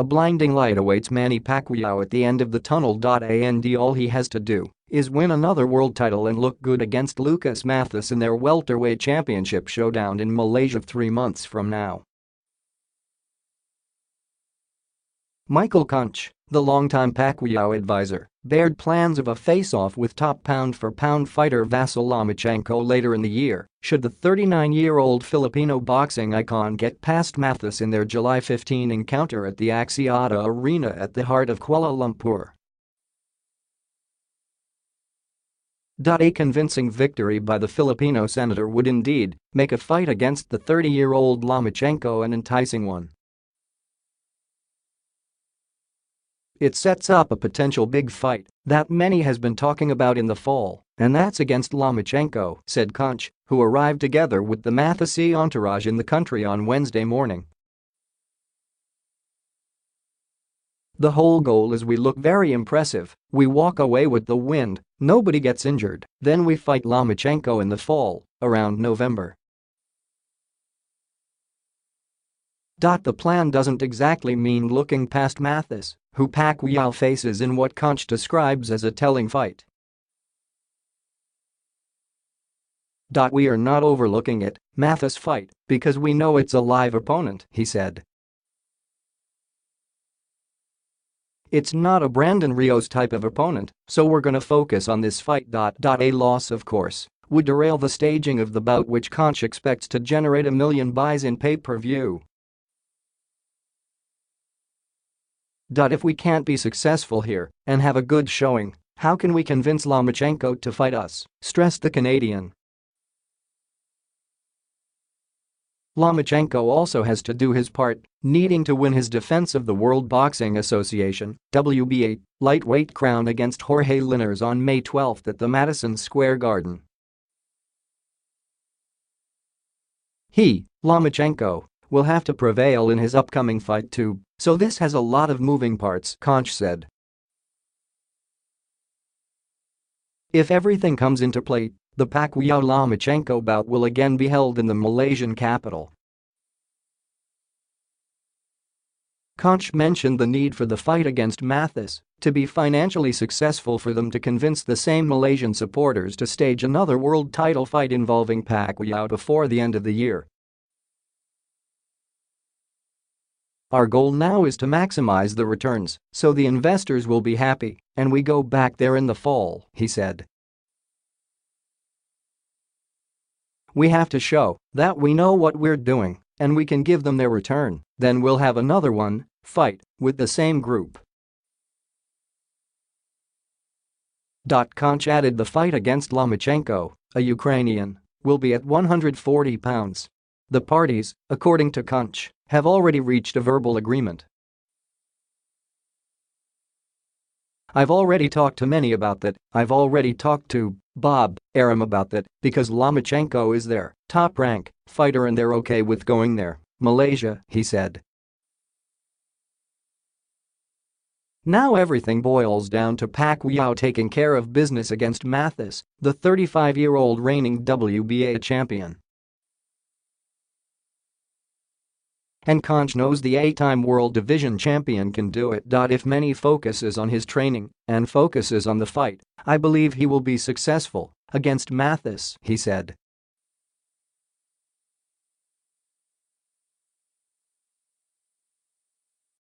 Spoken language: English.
a blinding light awaits Manny Pacquiao at the end of the tunnel. And all he has to do is win another world title and look good against Lucas Matthysse in their welterweight championship showdown in Malaysia 3 months from now. Michael Koncz, the longtime Pacquiao advisor, bared plans of a face-off with top pound-for-pound fighter Vasyl Lomachenko later in the year should the 39-year-old Filipino boxing icon get past Matthysee in their July 15 encounter at the Axiata Arena at the heart of Kuala Lumpur. A convincing victory by the Filipino senator would indeed make a fight against the 30-year-old Lomachenko an enticing one. It sets up a potential big fight that many has been talking about in the fall, and that's against Lomachenko, said Koncz, who arrived together with the Matthysee entourage in the country on Wednesday morning. The whole goal is we look very impressive, we walk away with the win, nobody gets injured, then we fight Lomachenko in the fall, around November. The plan doesn't exactly mean looking past Matthysee, who Pacquiao faces in what Koncz describes as a telling fight. We are not overlooking it, Matthysee fight, because we know it's a live opponent, he said. It's not a Brandon Rios type of opponent, so we're gonna focus on this fight. A loss, of course, would derail the staging of the bout, which Koncz expects to generate 1 million buys in pay-per-view. If we can't be successful here and have a good showing, how can we convince Lomachenko to fight us, stressed the Canadian. Lomachenko also has to do his part, needing to win his defense of the World Boxing Association (WBA) lightweight crown against Jorge Linares on May 12 at the Madison Square Garden. Lomachenko, will have to prevail in his upcoming fight too, so this has a lot of moving parts, Koncz said. If everything comes into play, the Pacquiao-Lomachenko bout will again be held in the Malaysian capital. Koncz mentioned the need for the fight against Matthysee to be financially successful for them to convince the same Malaysian supporters to stage another world title fight involving Pacquiao before the end of the year. Our goal now is to maximize the returns so the investors will be happy and we go back there in the fall, he said. We have to show that we know what we're doing and we can give them their return, then we'll have another fight with the same group. Koncz added the fight against Lomachenko, a Ukrainian, will be at 140 pounds. The parties, according to Koncz, have already reached a verbal agreement. I've already talked to many about that, I've already talked to Bob Arum about that because Lomachenko is their top-rank fighter and they're okay with going there, Malaysia, he said. Now everything boils down to Pacquiao taking care of business against Matthysee, the 35-year-old reigning WBA champion. And Koncz knows the 8-time world division champion can do it. If Manny focuses on his training and focuses on the fight, I believe he will be successful against Matthysee, he said.